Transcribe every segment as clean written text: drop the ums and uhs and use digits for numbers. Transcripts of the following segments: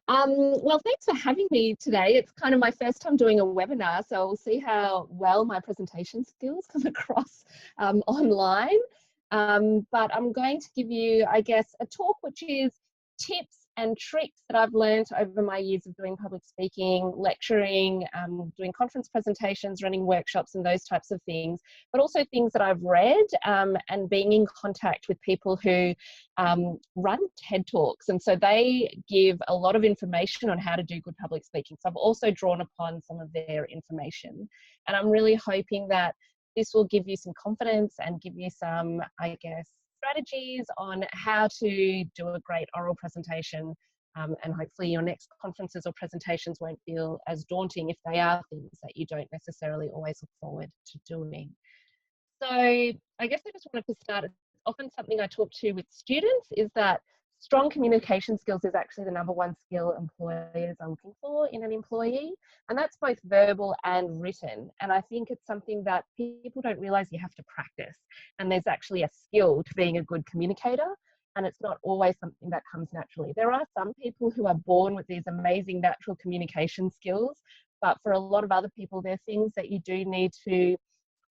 Well, thanks for having me today. It's kind of my first time doing a webinar, so we'll see how well my presentation skills come across online. But I'm going to give you, I guess, a talk which is tips and tricks that I've learned over my years of doing public speaking, lecturing, doing conference presentations, running workshops and those types of things, but also things that I've read and being in contact with people who run TED Talks. And so they give a lot of information on how to do good public speaking. So I've also drawn upon some of their information. And I'm really hoping that this will give you some confidence and give you some, I guess, strategies on how to do a great oral presentation, and hopefully your next conferences or presentations won't feel as daunting if they are things that you don't necessarily always look forward to doing. So I guess I just wanted to start. It's often something I talk to with students is that strong communication skills is actually the #1 skill employers are looking for in an employee, and that's both verbal and written. And I think it's something that people don't realize you have to practice, and there's actually a skill to being a good communicator, and it's not always something that comes naturally. There are some people who are born with these amazing natural communication skills, but for a lot of other people, there are things that you do need to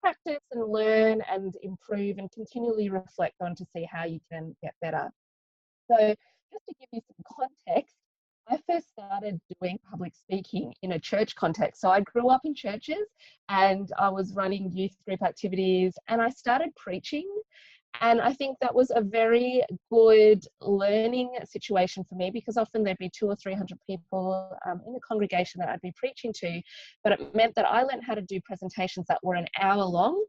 practice and learn and improve and continually reflect on to see how you can get better. So just to give you some context, I first started doing public speaking in a church context. So I grew up in churches and I was running youth group activities and I started preaching. And I think that was a very good learning situation for me because often there'd be 200 or 300 people in the congregation that I'd be preaching to. But it meant that I learned how to do presentations that were an hour long.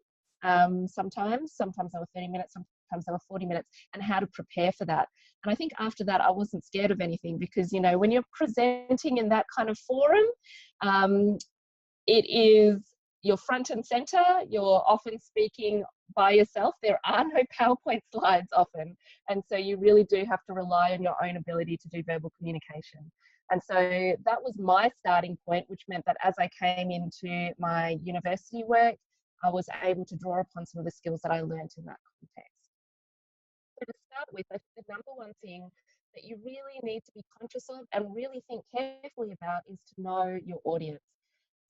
Sometimes they were 30 minutes, sometimes they were 40 minutes, and how to prepare for that. And I think after that, I wasn't scared of anything because, you know, when you're presenting in that kind of forum, it is you're front and center, you're often speaking by yourself. There are no PowerPoint slides often. And so you really do have to rely on your own ability to do verbal communication. And so that was my starting point, which meant that as I came into my university work, I was able to draw upon some of the skills that I learned in that context. So to start with, I think the #1 thing that you really need to be conscious of and really think carefully about is to know your audience.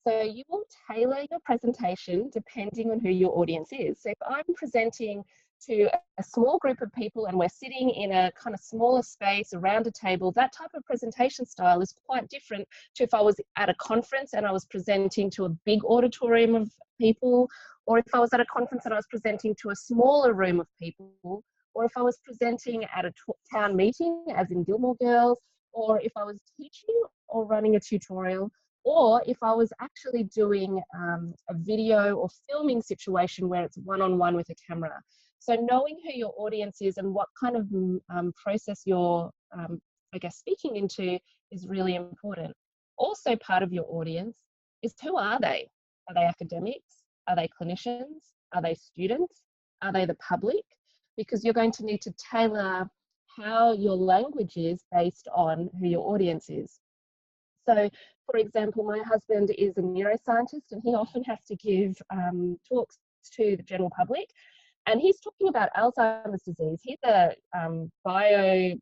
So you will tailor your presentation depending on who your audience is. So if I'm presenting to a small group of people and we're sitting in a kind of smaller space around a table, that type of presentation style is quite different to if I was at a conference and I was presenting to a big auditorium of people, or if I was at a conference and I was presenting to a smaller room of people, or if I was presenting at a town meeting, as in Gilmore Girls, or if I was teaching or running a tutorial, or if I was actually doing a video or filming situation where it's one-on-one with a camera. So knowing who your audience is and what kind of process you're, I guess, speaking into is really important. Also part of your audience is who are they? Are they academics? Are they clinicians? Are they students? Are they the public? Because you're going to need to tailor how your language is based on who your audience is. So, for example, my husband is a neuroscientist and he often has to give talks to the general public, and he's talking about Alzheimer's disease. He's a bio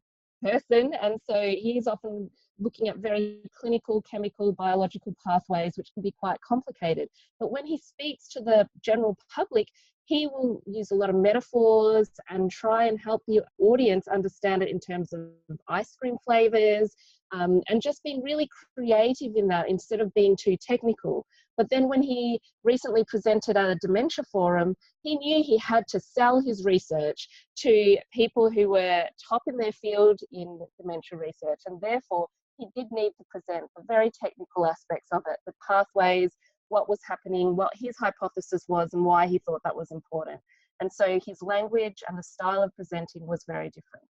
person, and so he's often looking at very clinical, chemical, biological pathways, which can be quite complicated. But when he speaks to the general public, he will use a lot of metaphors and try and help the audience understand it in terms of ice cream flavors, and just being really creative in that instead of being too technical. But then when he recently presented at a dementia forum, he knew he had to sell his research to people who were top in their field in dementia research, and therefore he did need to present the very technical aspects of it, the pathways, what was happening, what his hypothesis was, and why he thought that was important. And so his language and the style of presenting was very different.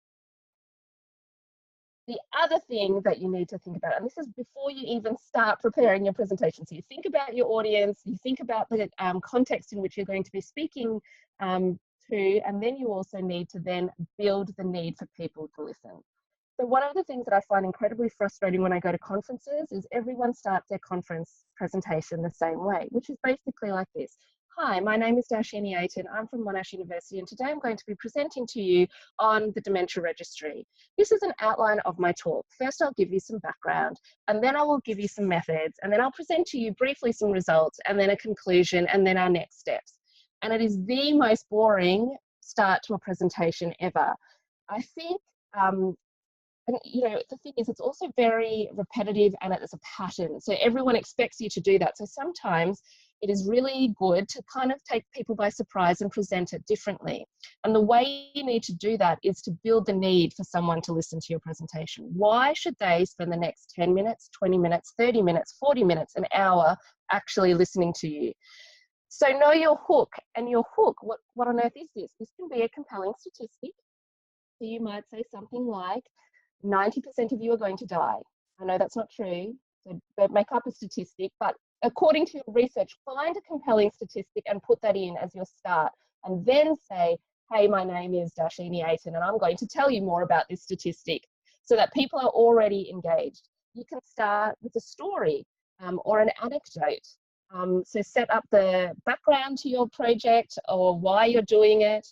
The other thing that you need to think about, and this is before you even start preparing your presentation, so you think about your audience, you think about the context in which you're going to be speaking to, and then you also need to then build the need for people to listen. So one of the things that I find incredibly frustrating when I go to conferences is everyone starts their conference presentation the same way, which is basically like this. Hi, my name is Darshini Ayton. I'm from Monash University, and today I'm going to be presenting to you on the Dementia Registry. This is an outline of my talk. First, I'll give you some background, and then I will give you some methods, and then I'll present to you briefly some results, and then a conclusion, and then our next steps. And it is the most boring start to a presentation ever. I think, and the thing is, it's also very repetitive and it's a pattern. So everyone expects you to do that. So sometimes it is really good to kind of take people by surprise and present it differently. And the way you need to do that is to build the need for someone to listen to your presentation. Why should they spend the next 10 minutes, 20 minutes, 30 minutes, 40 minutes, an hour actually listening to you? So know your hook. And your hook, what on earth is this? This can be a compelling statistic. So you might say something like, 90% of you are going to die. I know that's not true, so don't make up a statistic, but according to your research, find a compelling statistic and put that in as your start, and then say, hey, my name is Darshini Ayton, and I'm going to tell you more about this statistic, so that people are already engaged. You can start with a story or an anecdote. So set up the background to your project or why you're doing it.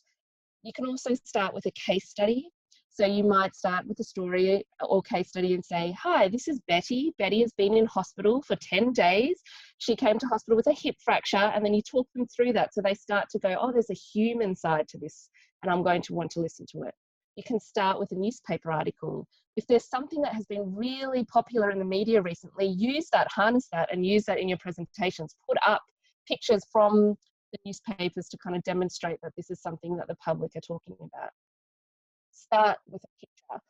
You can also start with a case study. So you might start with a story or case study and say, hi, this is Betty. Betty has been in hospital for 10 days. She came to hospital with a hip fracture, and then you talk them through that. So they start to go, oh, there's a human side to this, and I'm going to want to listen to it. You can start with a newspaper article. If there's something that has been really popular in the media recently, use that, harness that, and use that in your presentations. Put up pictures from the newspapers to kind of demonstrate that this is something that the public are talking about. Start with a picture.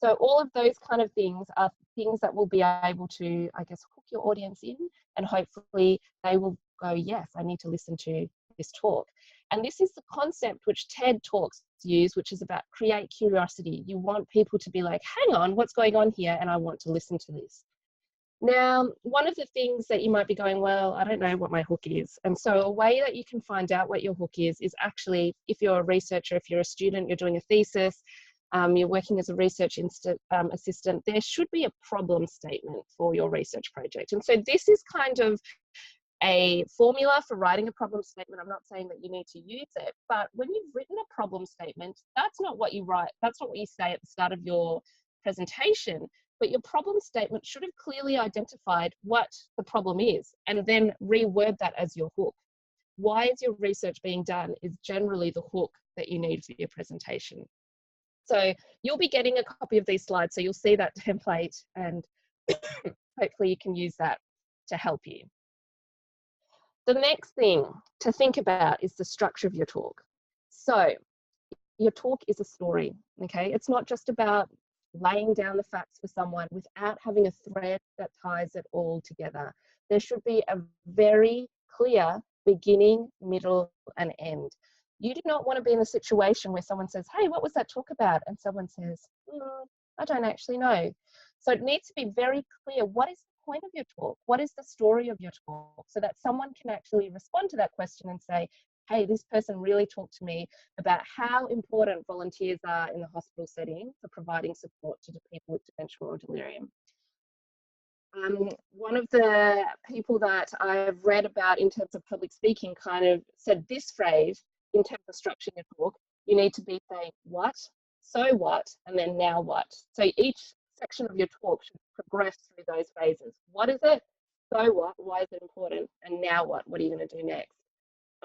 So all of those kind of things are things that will be able to, I guess, hook your audience in, and hopefully they will go, yes, I need to listen to this talk. And this is the concept which TED Talks use, which is about create curiosity. You want people to be like, hang on, what's going on here? And I want to listen to this. Now, one of the things that you might be going, well, I don't know what my hook is. And so a way that you can find out what your hook is actually, if you're a researcher, if you're a student, you're doing a thesis, you're working as a research assistant, there should be a problem statement for your research project. And so this is kind of a formula for writing a problem statement. I'm not saying that you need to use it, but when you've written a problem statement, that's not what you write, that's not what you say at the start of your presentation. But your problem statement should have clearly identified what the problem is, and then reword that as your hook. Why is your research being done is generally the hook that you need for your presentation. So you'll be getting a copy of these slides, so you'll see that template, and hopefully you can use that to help you. The next thing to think about is the structure of your talk. So your talk is a story, okay? It's not just about laying down the facts for someone without having a thread that ties it all together. There should be a very clear beginning, middle, and end. You do not want to be in a situation where someone says, hey, what was that talk about? And someone says, I don't actually know. So it needs to be very clear, what is the point of your talk? What is the story of your talk? So that someone can actually respond to that question and say, hey, this person really talked to me about how important volunteers are in the hospital setting for providing support to the people with dementia or delirium. One of the people that I've read about in terms of public speaking kind of said this phrase in terms of structuring your talk. You need to be saying what, so what, and then now what. So each section of your talk should progress through those phases. What is it? So what? Why is it important? And now what? What are you going to do next?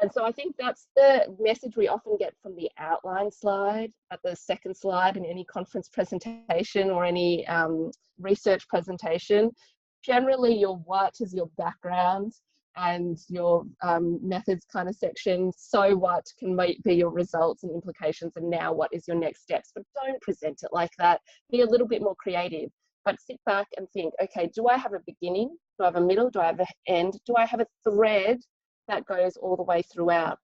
And so I think that's the message we often get from the outline slide at the second slide in any conference presentation or any research presentation. Generally, your what is your background, and your methods kind of section. So what can be your results and implications, and now what is your next steps. But don't present it like that. Be a little bit more creative. But sit back and think, okay, do I have a beginning? Do I have a middle? Do I have an end? Do I have a thread that goes all the way throughout?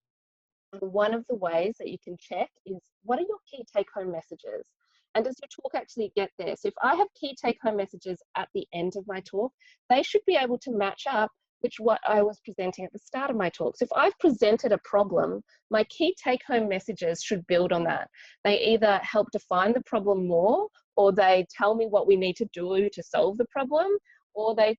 And one of the ways that you can check is, what are your key take-home messages? And does your talk actually get there? So if I have key take-home messages at the end of my talk, they should be able to match up with what I was presenting at the start of my talk. So if I've presented a problem, my key take-home messages should build on that. They either help define the problem more, or they tell me what we need to do to solve the problem, or they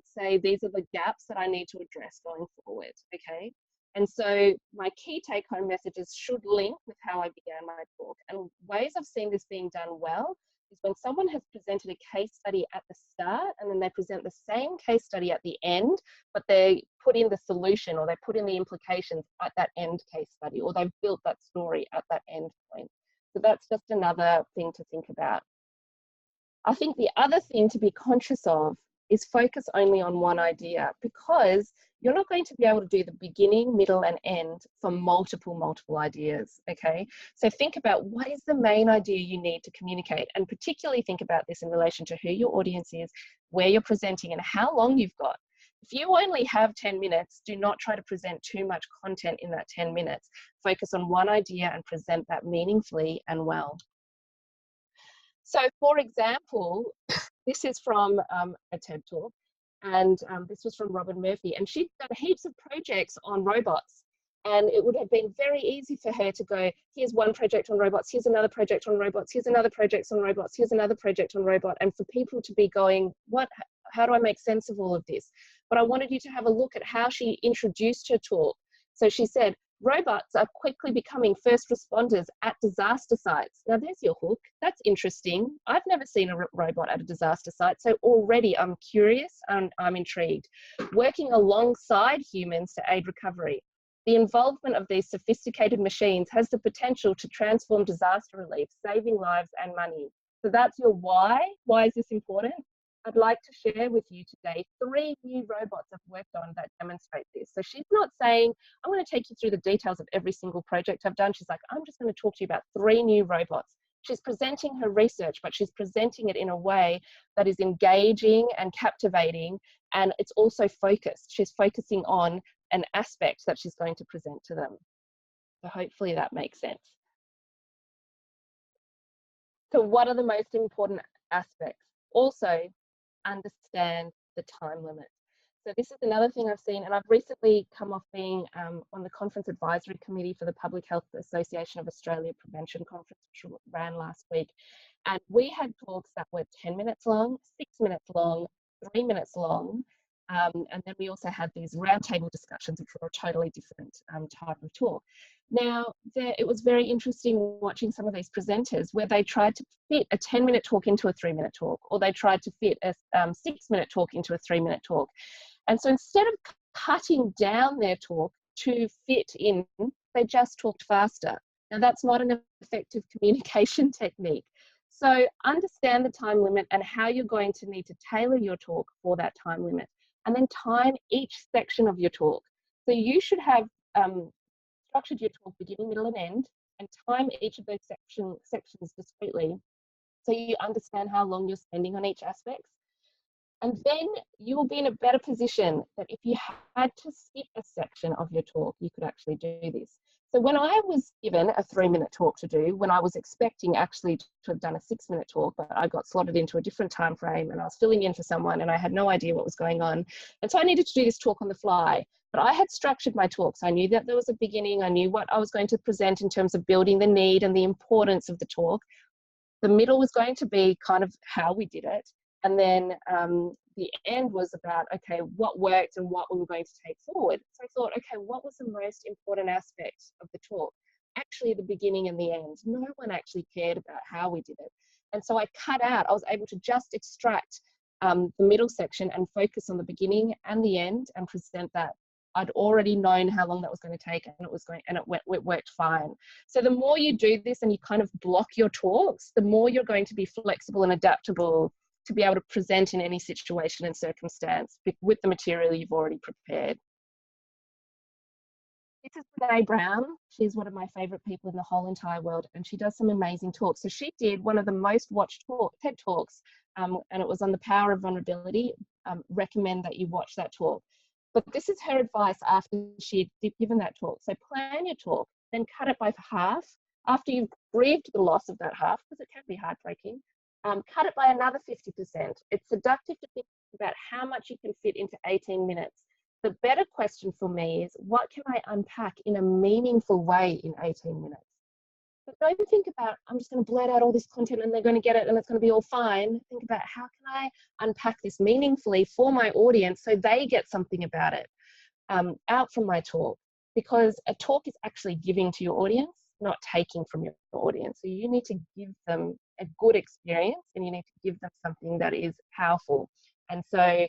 say these are the gaps that I need to address going forward, okay? And so my key take-home messages should link with how I began my talk. And ways I've seen this being done well is when someone has presented a case study at the start and then they present the same case study at the end, but they put in the solution or they put in the implications at that end case study, or they've built that story at that end point. So that's just another thing to think about. I think the other thing to be conscious of is focus only on one idea, because you're not going to be able to do the beginning, middle, and end for multiple ideas, okay? So think about what is the main idea you need to communicate, and particularly think about this in relation to who your audience is, where you're presenting, and how long you've got. If you only have 10 minutes, do not try to present too much content in that 10 minutes. Focus on one idea and present that meaningfully and well. So for example, this is from a TED Talk, and this was from Robin Murphy, and she'd done heaps of projects on robots, and it would have been very easy for her to go, here's one project on robots, here's another project on robots, here's another project on robots, here's another project on robot, and for people to be going, how do I make sense of all of this? But I wanted you to have a look at how she introduced her talk. So she said, robots are quickly becoming first responders at disaster sites. Now there's your hook. That's interesting. I've never seen a robot at a disaster site, so already I'm curious and I'm intrigued. Working alongside humans to aid recovery. The involvement of these sophisticated machines has the potential to transform disaster relief, saving lives and money. So that's your why. Why is this important? I'd like to share with you today 3 new robots I've worked on that demonstrate this. So she's not saying, I'm going to take you through the details of every single project I've done. She's like, I'm just going to talk to you about 3 new robots. She's presenting her research, but she's presenting it in a way that is engaging and captivating, and it's also focused. She's focusing on an aspect that she's going to present to them. So hopefully that makes sense. So what are the most important aspects? Also, understand the time limit. So this is another thing I've seen, and I've recently come off being on the conference advisory committee for the Public Health Association of Australia Prevention Conference, which ran last week. And we had talks that were 10 minutes long, 6 minutes long, 3 minutes long. And then we also had these roundtable discussions, which were a totally different type of talk. Now, it was very interesting watching some of these presenters where they tried to fit a 10-minute talk into a 3-minute talk, or they tried to fit a 6-minute talk into a 3-minute talk. And so instead of cutting down their talk to fit in, they just talked faster. Now, that's not an effective communication technique. So understand the time limit and how you're going to need to tailor your talk for that time limit. And then time each section of your talk. So you should have structured your talk beginning, middle, and end, and time each of those sections discreetly, so you understand how long you're spending on each aspect. And then you will be in a better position that if you had to skip a section of your talk, you could actually do this. So when I was given a 3-minute talk to do, when I was expecting actually to have done a 6-minute talk, but I got slotted into a different time frame and I was filling in for someone and I had no idea what was going on. And so I needed to do this talk on the fly. But I had structured my talks. I knew that there was a beginning. I knew what I was going to present in terms of building the need and the importance of the talk. The middle was going to be kind of how we did it. And then the end was about, okay, what worked and what we were going to take forward. So I thought, okay, what was the most important aspect of the talk? Actually, the beginning and the end. No one actually cared about how we did it. And so I cut out, I was able to just extract the middle section and focus on the beginning and the end and present that. I'd already known how long that was going to take, and it worked fine. So the more you do this and you kind of block your talks, the more you're going to be flexible and adaptable to be able to present in any situation and circumstance with the material you've already prepared. This is Brene Brown. She's one of my favorite people in the whole entire world, and she does some amazing talks. So she did one of the most watched TED Talks, and it was on the power of vulnerability. Recommend that you watch that talk. But this is her advice after she'd given that talk. So plan your talk, then cut it by half. After you've grieved the loss of that half, because it can be heartbreaking, cut it by another 50%. It's seductive to think about how much you can fit into 18 minutes. The better question for me is, what can I unpack in a meaningful way in 18 minutes? But don't think about, I'm just going to blurt out all this content and they're going to get it and it's going to be all fine. Think about, how can I unpack this meaningfully for my audience so they get something about it out from my talk? because a talk is actually giving to your audience, not taking from your audience. So you need to give them a good experience, and you need to give them something that is powerful. And so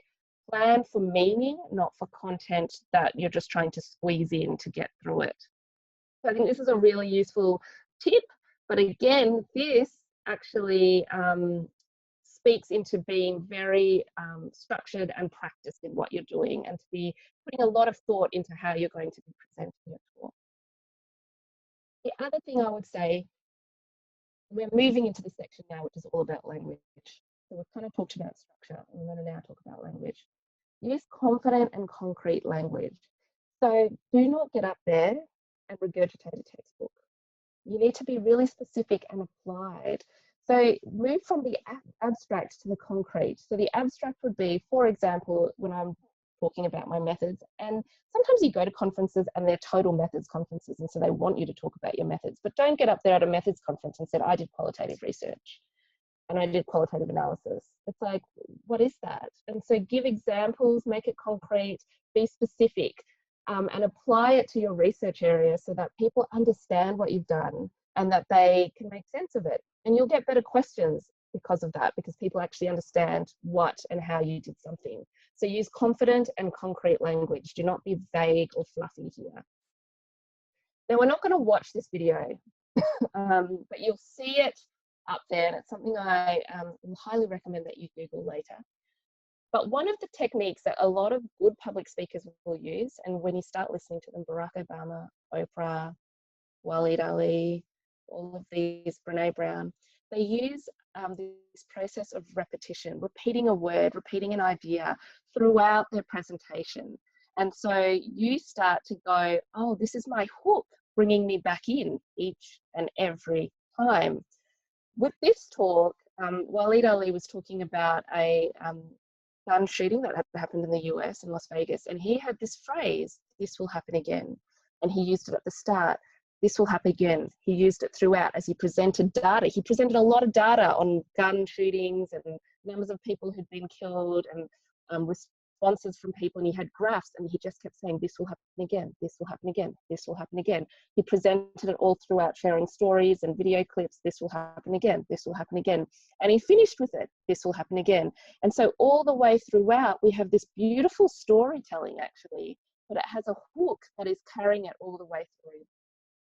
plan for meaning, not for content that you're just trying to squeeze in to get through it. So I think this is a really useful tip. But again, this actually speaks into being very structured and practiced in what you're doing, and to be putting a lot of thought into how you're going to be presenting your talk. The other thing I would say, we're moving into the section now, which is all about language. So we've kind of talked about structure, and we're going to now talk about language. Use confident and concrete language. So do not get up there and regurgitate a textbook. You need to be really specific and applied. So move from the abstract to the concrete. So the abstract would be, for example, when I'm talking about my methods, and sometimes you go to conferences and they're total methods conferences, and so they want you to talk about your methods, but don't get up there at a methods conference and say, I did qualitative research and I did qualitative analysis. It's like, what is that? And so give examples, make it concrete, be specific, and apply it to your research area so that people understand what you've done and that they can make sense of it. And you'll get better questions because of that, because people actually understand what and how you did something. So use confident and concrete language. Do not be vague or fluffy here. Now, we're not going to watch this video, but you'll see it up there, and it's something I will highly recommend that you Google later. But one of the techniques that a lot of good public speakers will use, and when you start listening to them, Barack Obama, Oprah, Waleed Ali, all of these, Brene Brown, they use this process of repetition, repeating a word, repeating an idea throughout their presentation. And so you start to go, oh, this is my hook, bringing me back in each and every time. With this talk, Waleed Ali was talking about a gun shooting that happened in the US, in Las Vegas, and he had this phrase, this will happen again. And he used it at the start, this will happen again. He used it throughout as he presented data. He presented a lot of data on gun shootings and numbers of people who'd been killed and responses from people, and he had graphs, and he just kept saying, this will happen again, this will happen again, this will happen again. He presented it all throughout, sharing stories and video clips, this will happen again, this will happen again. And he finished with it, this will happen again. And so all the way throughout, we have this beautiful storytelling actually, but it has a hook that is carrying it all the way through.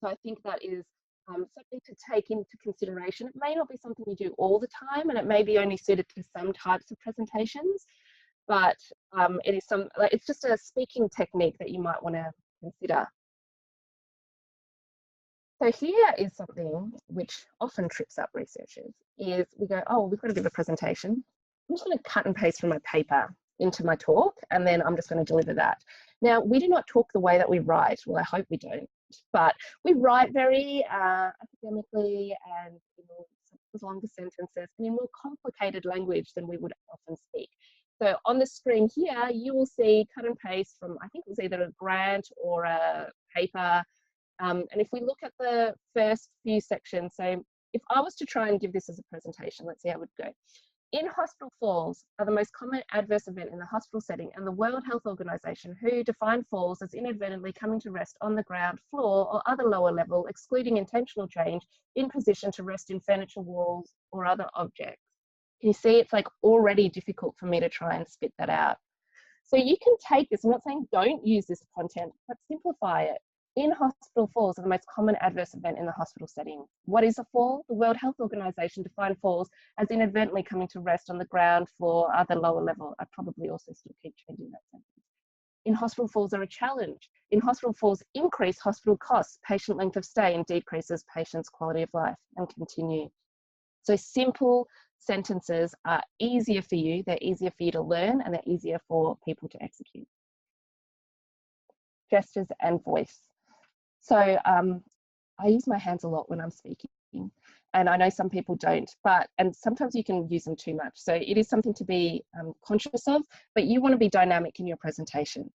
So I think that is something to take into consideration. It may not be something you do all the time, and it may be only suited to some types of presentations, but it is it's just a speaking technique that you might want to consider. So here is something which often trips up researchers, is we go, oh, we've got to give a presentation. I'm just going to cut and paste from my paper into my talk, and then I'm just going to deliver that. Now, we do not talk the way that we write. Well, I hope we don't, but we write very academically and in longer sentences and in more complicated language than we would often speak. So on the screen here, you will see cut and paste from, I think it was either a grant or a paper. And if we look at the first few sections, so if I was to try and give this as a presentation, let's see how it would go. In-hospital falls are the most common adverse event in the hospital setting, and the World Health Organization, who define falls as inadvertently coming to rest on the ground, floor, or other lower level, excluding intentional change in position to rest in furniture, walls, or other objects. Can you see it's like already difficult for me to try and spit that out? So you can take this, I'm not saying don't use this content, but simplify it. In-hospital falls are the most common adverse event in the hospital setting. What is a fall? The World Health Organization defined falls as inadvertently coming to rest on the ground, floor, other lower level. I probably also still keep changing that sentence. In-hospital falls are a challenge. In-hospital falls increase hospital costs, patient length of stay, and decreases patients' quality of life, and continue. So simple sentences are easier for you, they're easier for you to learn, and they're easier for people to execute. Gestures and voice. So I use my hands a lot when I'm speaking, and I know some people don't, and sometimes you can use them too much. So it is something to be conscious of, but you want to be dynamic in your presentation.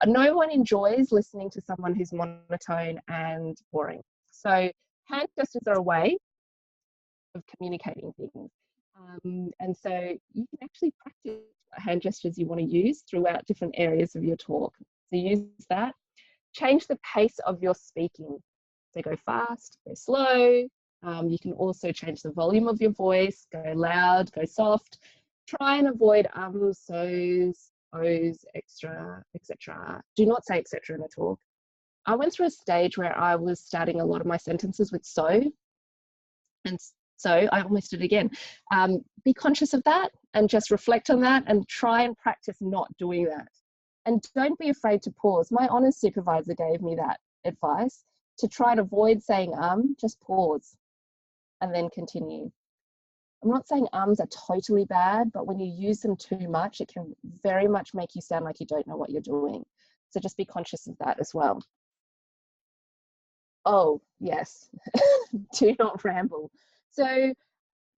No one enjoys listening to someone who's monotone and boring. So hand gestures are a way of communicating things. And so you can actually practice hand gestures you want to use throughout different areas of your talk. So use that. change the pace of your speaking. So go fast, go slow. You can also change the volume of your voice, go loud, go soft. Try and avoid so's, ohs, extra, etc. Do not say etc. in a talk. I went through a stage where I was starting a lot of my sentences with so, and so I almost did it again. Be conscious of that and just reflect on that and try and practice not doing that. And don't be afraid to pause. My honours supervisor gave me that advice to try and avoid saying just pause and then continue. I'm not saying are totally bad, but when you use them too much, it can very much make you sound like you don't know what you're doing. So just be conscious of that as well. Oh, yes, do not ramble. So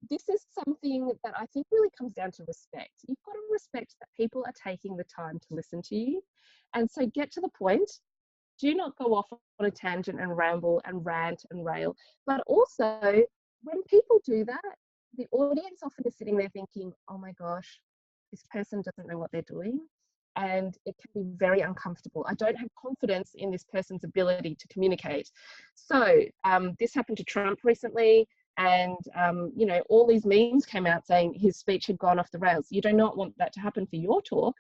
this is something that I think really comes down to respect. You've got to respect that people are taking the time to listen to you. And so get to the point. Do not go off on a tangent and ramble and rant and rail. But also, when people do that, the audience often is sitting there thinking, oh my gosh, this person doesn't know what they're doing. And it can be very uncomfortable. I don't have confidence in this person's ability to communicate. So this happened to Trump recently. And, you know, all these memes came out saying his speech had gone off the rails. You do not want that to happen for your talk.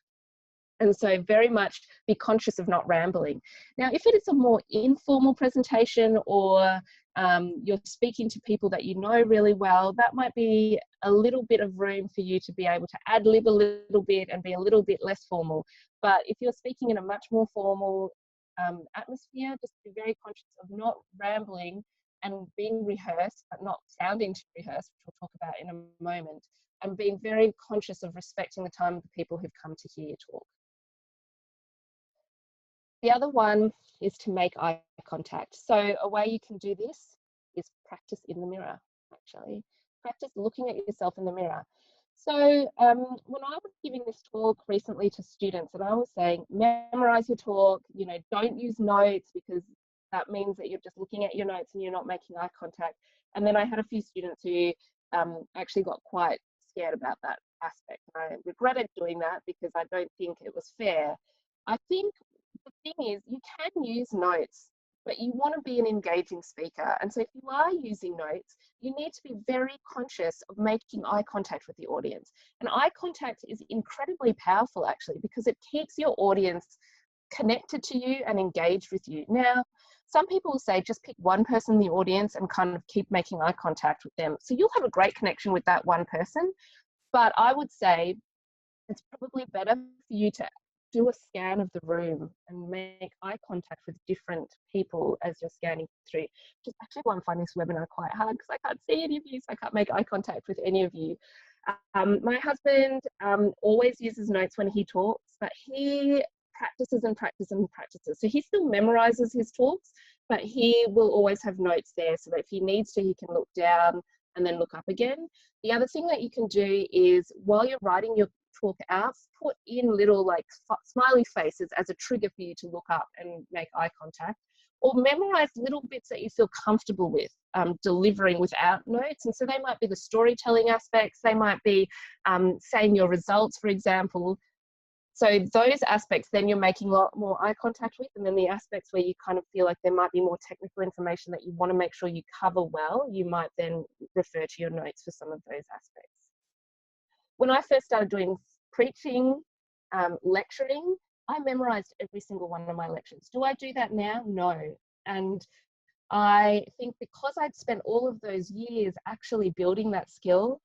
And so very much be conscious of not rambling. Now, if it is a more informal presentation or you're speaking to people that you know really well, that might be a little bit of room for you to be able to ad-lib a little bit and be a little bit less formal. But if you're speaking in a much more formal atmosphere, just be very conscious of not rambling and being rehearsed, but not sounding too rehearsed, which we'll talk about in a moment, and being very conscious of respecting the time of the people who've come to hear you talk. The other one is to make eye contact. So a way you can do this is practice in the mirror, actually. Practice looking at yourself in the mirror. So when I was giving this talk recently to students, and I was saying, memorize your talk, you know, don't use notes because that means that you're just looking at your notes and you're not making eye contact. And then I had a few students who actually got quite scared about that aspect. I regretted doing that because I don't think it was fair. I think the thing is, you can use notes, but you want to be an engaging speaker. And so if you are using notes, you need to be very conscious of making eye contact with the audience. And eye contact is incredibly powerful, actually, because it keeps your audience connected to you and engaged with you. Now, some people will say just pick one person in the audience and kind of keep making eye contact with them. So you'll have a great connection with that one person. But I would say it's probably better for you to do a scan of the room and make eye contact with different people as you're scanning through. Which is actually why I'm finding this webinar quite hard, because I can't see any of you, so I can't make eye contact with any of you. My husband always uses notes when he talks, but he practices and practices and practices. So he still memorizes his talks, but he will always have notes there so that if he needs to, he can look down and then look up again. The other thing that you can do is while you're writing your talk out, put in little like smiley faces as a trigger for you to look up and make eye contact, or memorize little bits that you feel comfortable with delivering without notes. And so they might be the storytelling aspects, they might be saying your results, for example. So those aspects then you're making a lot more eye contact with, and then the aspects where you kind of feel like there might be more technical information that you want to make sure you cover well, you might then refer to your notes for some of those aspects. When I first started doing preaching, lecturing, I memorized every single one of my lectures. Do I do that now? No. And I think because I'd spent all of those years actually building that skill,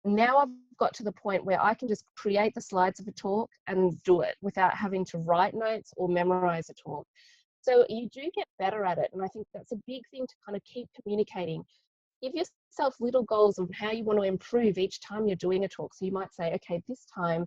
now I've got to the point where I can just create the slides of a talk and do it without having to write notes or memorize a talk. So you do get better at it. And I think that's a big thing to kind of keep communicating. Give yourself little goals of how you want to improve each time you're doing a talk. So you might say, okay, this time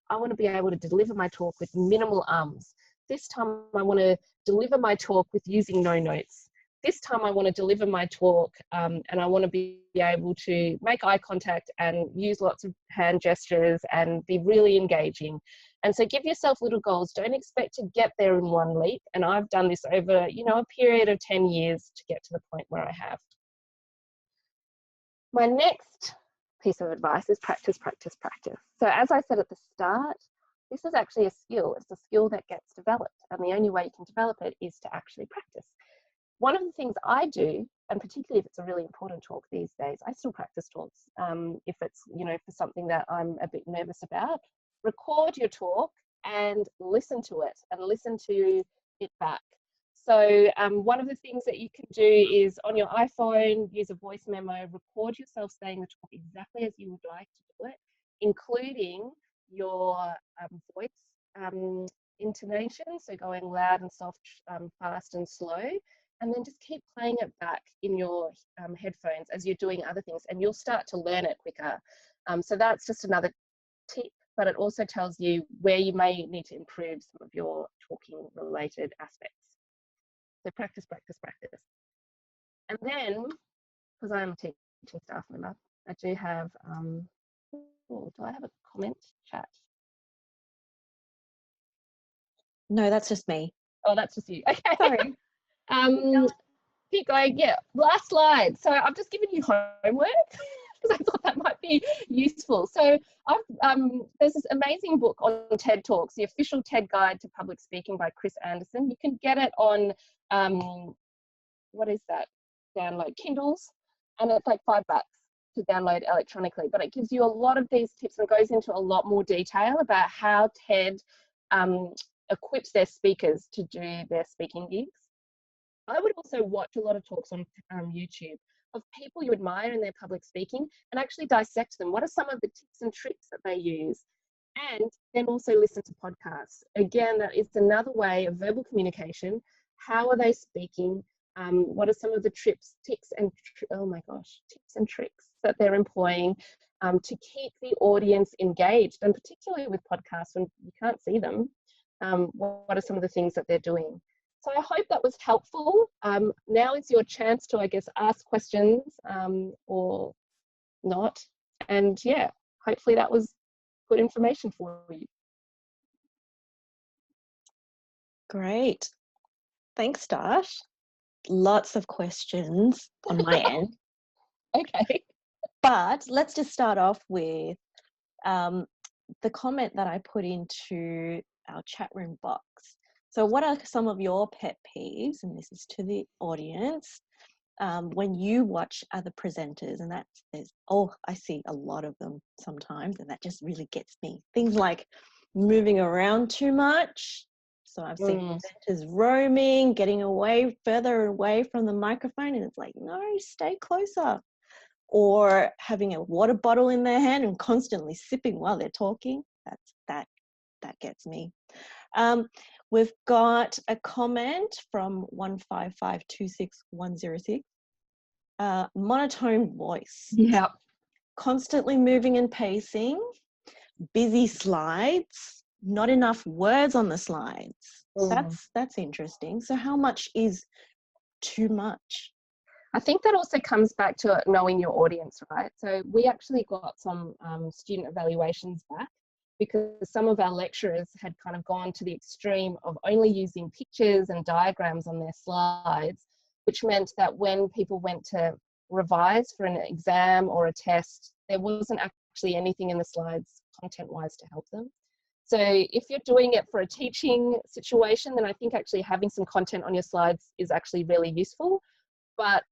I want to be able to deliver my talk with minimal ums. This time I want to deliver my talk with using no notes. This time I want to deliver my talk and I want to be able to make eye contact and use lots of hand gestures and be really engaging. And so give yourself little goals. Don't expect to get there in one leap. And I've done this over, you know, a period of 10 years to get to the point where I have. My next piece of advice is practice, practice, practice. So as I said at the start, this is actually a skill. It's a skill that gets developed, and the only way you can develop it is to actually practice. One of the things I do, and particularly if it's a really important talk these days, I still practice talks. If it's, for something that I'm a bit nervous about, record your talk and listen to it and listen to it back. So one of the things that you can do is on your iPhone, use a voice memo, record yourself saying the talk exactly as you would like to do it, including your voice intonation, so going loud and soft, fast and slow, and then just keep playing it back in your headphones as you're doing other things, and you'll start to learn it quicker. So that's just another tip, but it also tells you where you may need to improve some of your talking related aspects. So practice, practice, practice. And then, because I'm a teaching staff member, I do have, do I have a comment chat? No, that's just me. Oh, that's just you. Okay. Sorry. Keep going. Yeah, last slide. So I've just given you homework because I thought that might be useful. So there's this amazing book on TED Talks, the official TED Guide to Public Speaking by Chris Anderson. You can get it on, what is that? Download Kindles, and it's like $5 to download electronically. But it gives you a lot of these tips and goes into a lot more detail about how TED equips their speakers to do their speaking gigs. I would also watch a lot of talks on YouTube of people you admire in their public speaking and actually dissect them. What are some of the tips and tricks that they use? And then also listen to podcasts. Again, that is another way of verbal communication. How are they speaking? What are some of the tips and tricks that they're employing to keep the audience engaged? And particularly with podcasts when you can't see them, what are some of the things that they're doing? So I hope that was helpful. Now is your chance to, I guess, ask questions or not. And yeah, hopefully that was good information for you. Great. Thanks, Darsh. Lots of questions on my end. Okay. But let's just start off with the comment that I put into our chat room box. So what are some of your pet peeves, and this is to the audience, when you watch other presenters? And I see a lot of them sometimes, and that just really gets me. Things like moving around too much. So I've seen presenters roaming, getting further away from the microphone, and it's like, no, stay closer. Or having a water bottle in their hand and constantly sipping while they're talking. That gets me. We've got a comment from 15526-106. Monotone voice. Yeah. Constantly moving and pacing. Busy slides. Not enough words on the slides. That's interesting. So how much is too much? I think that also comes back to knowing your audience, right? So we actually got some student evaluations back because some of our lecturers had kind of gone to the extreme of only using pictures and diagrams on their slides, which meant that when people went to revise for an exam or a test, there wasn't actually anything in the slides content-wise to help them. So if you're doing it for a teaching situation, then I think actually having some content on your slides is actually really useful. But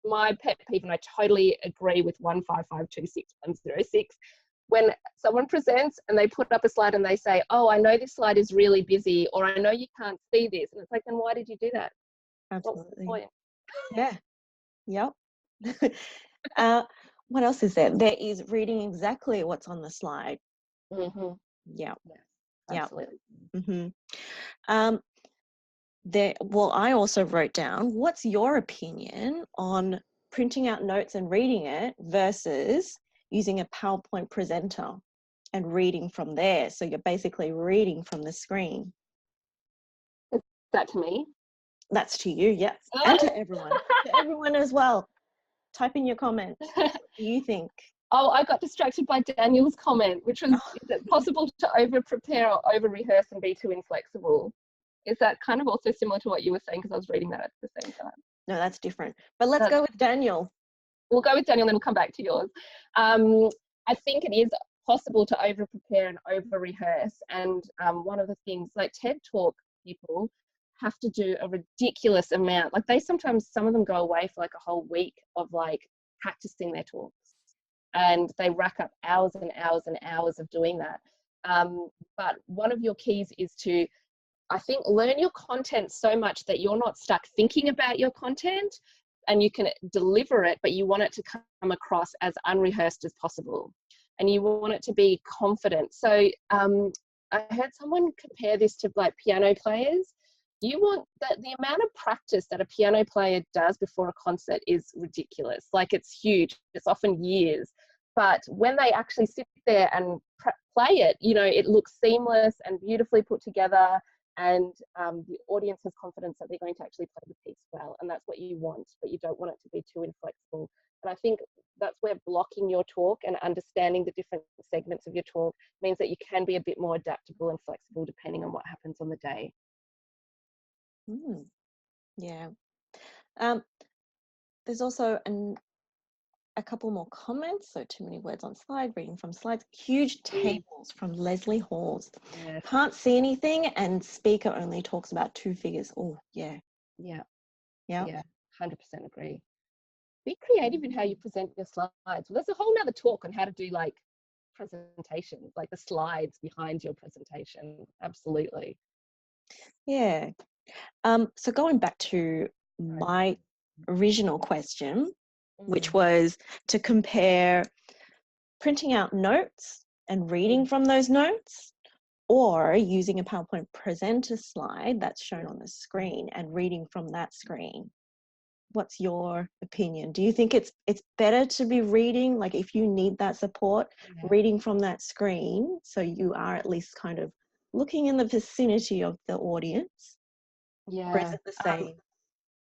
my pet peeve, and I totally agree with 15526-106, when someone presents and they put up a slide and they say, oh, I know this slide is really busy, or I know you can't see this. And it's like, then why did you do that? Absolutely. What's the point? Yeah. Yep. What else is there? There is reading exactly what's on the slide. Mm-hmm. Yeah. Yes, absolutely. Mm-hmm. I also wrote down, what's your opinion on printing out notes and reading it versus using a PowerPoint presenter and reading from there? So you're basically reading from the screen. Is that to me? That's to you, yes. And to everyone. To everyone as well. Type in your comments. What do you think? Oh, I got distracted by Daniel's comment, which was, is it possible to over-prepare or over-rehearse and be too inflexible? Is that kind of also similar to what you were saying? Because I was reading that at the same time. No, that's different. But let's go with Daniel. We'll go with Daniel and then we'll come back to yours. I think it is possible to over prepare and over rehearse. And one of the things, like TED Talk people have to do a ridiculous amount. Like sometimes some of them go away for like a whole week of like practicing their talks, and they rack up hours and hours and hours of doing that. But one of your keys is to, I think, learn your content so much that you're not stuck thinking about your content, and you can deliver it, but you want it to come across as unrehearsed as possible, and you want it to be confident. So I heard someone compare this to like piano players. You want that the amount of practice that a piano player does before a concert is ridiculous. Like, it's huge. It's often years. But when they actually sit there and play it, you know, it looks seamless and beautifully put together, and the audience has confidence that they're going to actually play the piece well. And that's what you want, but you don't want it to be too inflexible. And I think that's where blocking your talk and understanding the different segments of your talk means that you can be a bit more adaptable and flexible depending on what happens on the day. Yeah. There's also a couple more comments. So too many words on slide, reading from slides. Huge tables from Leslie Halls. Yes. Can't see anything, and speaker only talks about 2 figures. Oh, yeah. Yeah. Yeah. Yeah. 100% agree. Be creative in how you present your slides. Well, there's a whole nother talk on how to do like presentations, like the slides behind your presentation. Absolutely. Yeah. So going back to my original question, which was to compare printing out notes and reading from those notes, or using a PowerPoint presenter slide that's shown on the screen and reading from that screen. What's your opinion? Do you think it's better to be reading, like if you need that support, reading from that screen, so you are at least kind of looking in the vicinity of the audience? Yeah. Or is it the same?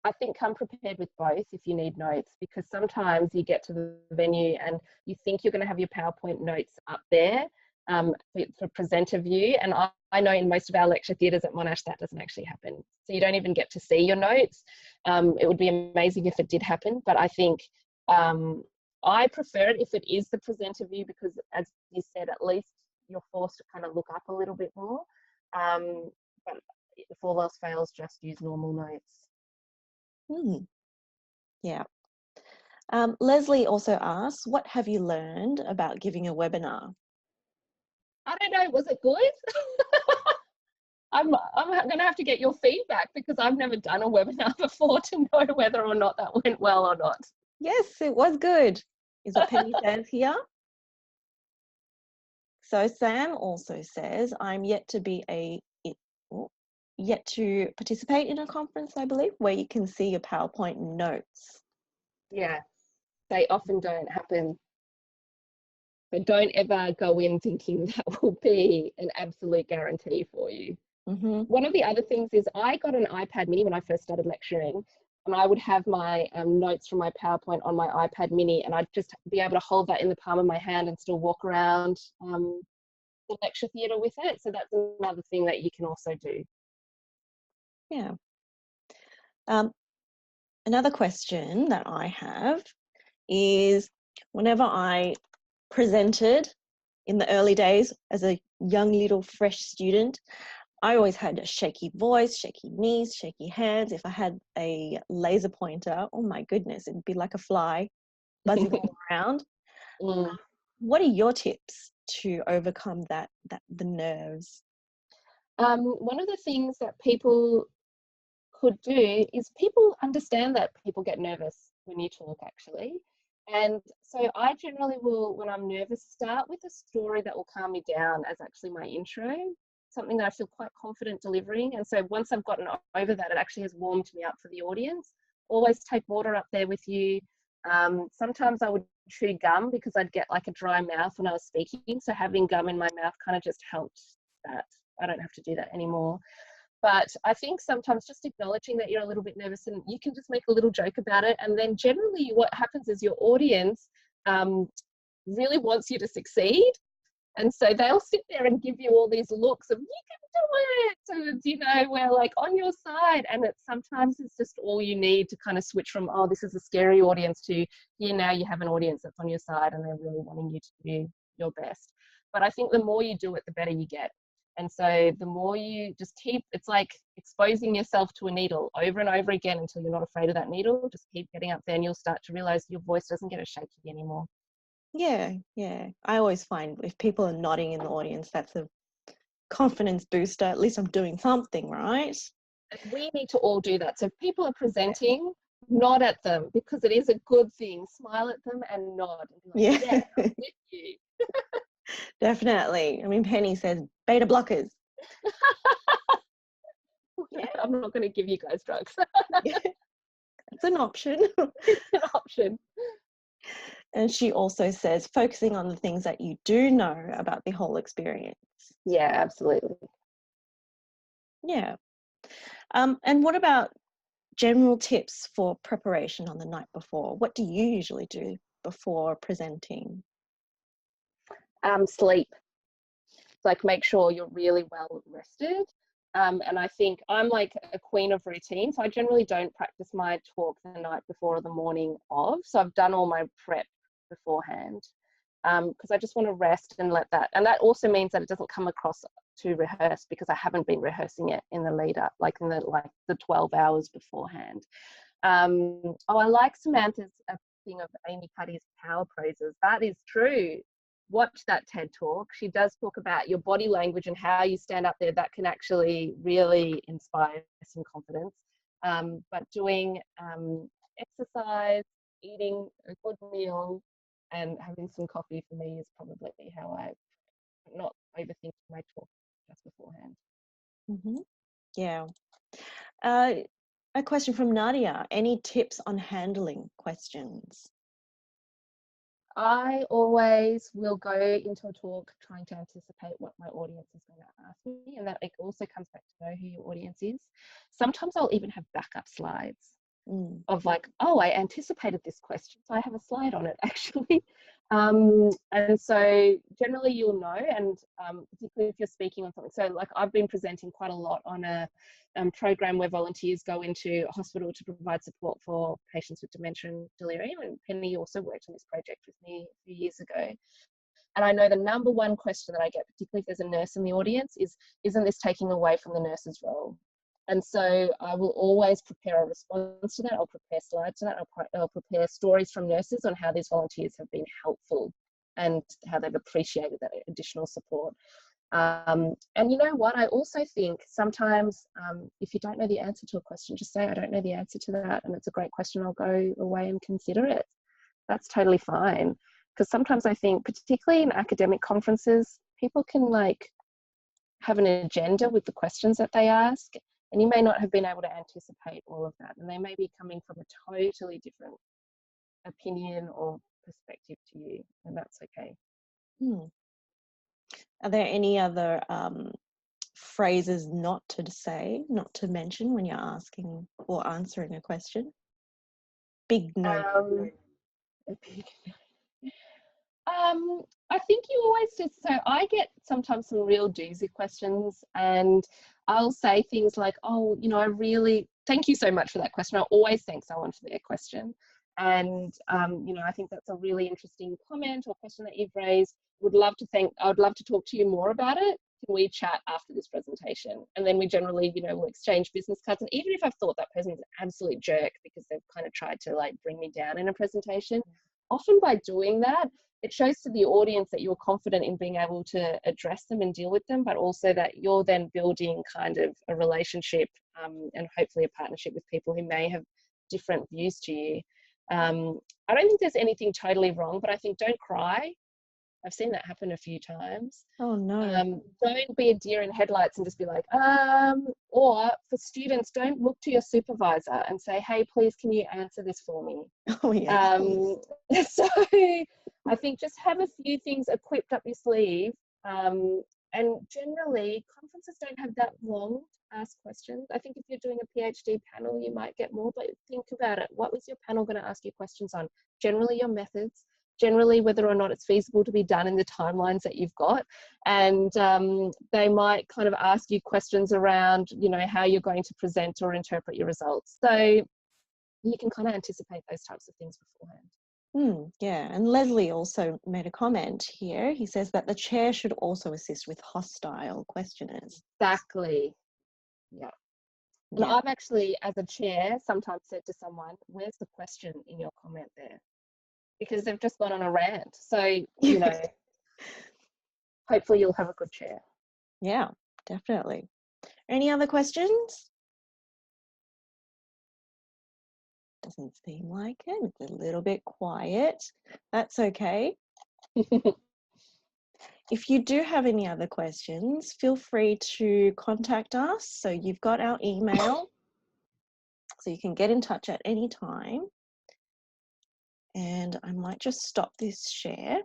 I think come prepared with both if you need notes, because sometimes you get to the venue and you think you're going to have your PowerPoint notes up there for presenter view. And I know in most of our lecture theatres at Monash that doesn't actually happen. So you don't even get to see your notes. It would be amazing if it did happen, but I think I prefer it if it is the presenter view, because as you said, at least you're forced to kind of look up a little bit more. But if all else fails, just use normal notes. Yeah. Leslie also asks, what have you learned about giving a webinar? I don't know, was it good? I'm going to have to get your feedback, because I've never done a webinar before to know whether or not that went well or not. Yes, it was good, is what Penny says here. So Sam also says, I'm yet to participate in a conference, I believe, where you can see your PowerPoint notes. Yeah, they often don't happen. But don't ever go in thinking that will be an absolute guarantee for you. One of the other things is I got an iPad mini when I first started lecturing, and I would have my notes from my PowerPoint on my iPad mini, and I'd just be able to hold that in the palm of my hand and still walk around the lecture theatre with it. So that's another thing that you can also do. Yeah. Another question that I have is, whenever I presented in the early days as a young little fresh student, I always had a shaky voice, shaky knees, shaky hands. If I had a laser pointer, oh my goodness, it'd be like a fly buzzing all around. What are your tips to overcome the nerves? One of the things that people could do is people understand that people get nervous when you talk, actually. And so I generally will, when I'm nervous, start with a story that will calm me down as actually my intro, something that I feel quite confident delivering. And so once I've gotten over that, it actually has warmed me up for the audience. Always take water up there with you. Sometimes I would chew gum because I'd get like a dry mouth when I was speaking. So having gum in my mouth kind of just helped that. I don't have to do that anymore. But I think sometimes just acknowledging that you're a little bit nervous, and you can just make a little joke about it. And then generally what happens is your audience really wants you to succeed. And so they'll sit there and give you all these looks of, you can do it. And, you know, we're like on your side. And sometimes it's just all you need to kind of switch from, oh, this is a scary audience, to here now you have an audience that's on your side and they're really wanting you to do your best. But I think the more you do it, the better you get. And so the more you just keep, it's like exposing yourself to a needle over and over again until you're not afraid of that needle. Just keep getting up there and you'll start to realize your voice doesn't get as shaky anymore. Yeah. I always find if people are nodding in the audience, that's a confidence booster. At least I'm doing something, right? We need to all do that. So if people are presenting, nod at them, because it is a good thing. Smile at them and nod. And be like, Yeah. I'm with you. Definitely. I mean, Penny says beta blockers. Yeah, I'm not going to give you guys drugs. It's an option. It's an option. And she also says focusing on the things that you do know about the whole experience. Yeah, absolutely. Yeah. And what about general tips for preparation on the night before? What do you usually do before presenting? Sleep. Like, make sure you're really well rested. And I think I'm like a queen of routine. So I generally don't practice my talk the night before or the morning of. So I've done all my prep beforehand, because I just want to rest and let that. And that also means that it doesn't come across too rehearsed, because I haven't been rehearsing it in the lead up, like in the 12 hours beforehand. Oh, I like Samantha's thing of Amy Cuddy's power poses. That is true. Watch that TED talk. She does talk about your body language and how you stand up there. That can actually really inspire some confidence. But doing exercise, eating a good meal, and having some coffee for me is probably how I not overthink my talk just beforehand. Mm-hmm. Yeah. A question from Nadia. Any tips on handling questions? I always will go into a talk trying to anticipate what my audience is going to ask me, and that it also comes back to know who your audience is. Sometimes I'll even have backup slides of like, oh, I anticipated this question, so I have a slide on it actually. And so generally you'll know, and particularly if you're speaking on something. So like I've been presenting quite a lot on a program where volunteers go into a hospital to provide support for patients with dementia and delirium. And Penny also worked on this project with me a few years ago. And I know the number one question that I get, particularly if there's a nurse in the audience, is, isn't this taking away from the nurse's role? And so I will always prepare a response to that. I'll prepare slides to that. I'll prepare stories from nurses on how these volunteers have been helpful and how they've appreciated that additional support. And you know what? I also think sometimes if you don't know the answer to a question, just say, I don't know the answer to that, and it's a great question. I'll go away and consider it. That's totally fine. Because sometimes I think, particularly in academic conferences, people can like have an agenda with the questions that they ask, and you may not have been able to anticipate all of that, and they may be coming from a totally different opinion or perspective to you, and that's okay. Are there any other phrases not to say, not to mention when you're asking or answering a question? Big no. I think you always just, so I get sometimes some real doozy questions, and I'll say things like, oh, you know, I really, thank you so much for that question. I always thank someone for their question. And, you know, I think that's a really interesting comment or question that you've raised. I would love to talk to you more about it. Can we chat after this presentation? And then we generally, you know, will exchange business cards. And even if I've thought that person is an absolute jerk because they've kind of tried to like bring me down in a presentation, often by doing that, it shows to the audience that you're confident in being able to address them and deal with them, but also that you're then building kind of a relationship and hopefully a partnership with people who may have different views to you. I don't think there's anything totally wrong, but I think don't cry. I've seen that happen a few times. Oh no. Don't be a deer in headlights and just be like, or for students, don't look to your supervisor and say, hey, please, can you answer this for me? Oh yeah. So I think just have a few things equipped up your sleeve. And generally, conferences don't have that long to ask questions. I think if you're doing a PhD panel, you might get more, but think about it. What was your panel going to ask you questions on? Generally, your methods. Generally, whether or not it's feasible to be done in the timelines that you've got. And they might kind of ask you questions around, you know, how you're going to present or interpret your results. So you can kind of anticipate those types of things beforehand. Yeah, and Leslie also made a comment here. He says that the chair should also assist with hostile questioners. Exactly. Yeah. And Yeah. I've actually, as a chair, sometimes said to someone, where's the question in your comment there? Because they've just gone on a rant. So, you know, hopefully you'll have a good chair. Yeah, definitely. Any other questions? Doesn't seem like it. It's a little bit quiet. That's okay. If you do have any other questions, feel free to contact us. So you've got our email, so you can get in touch at any time. And I might just stop this share.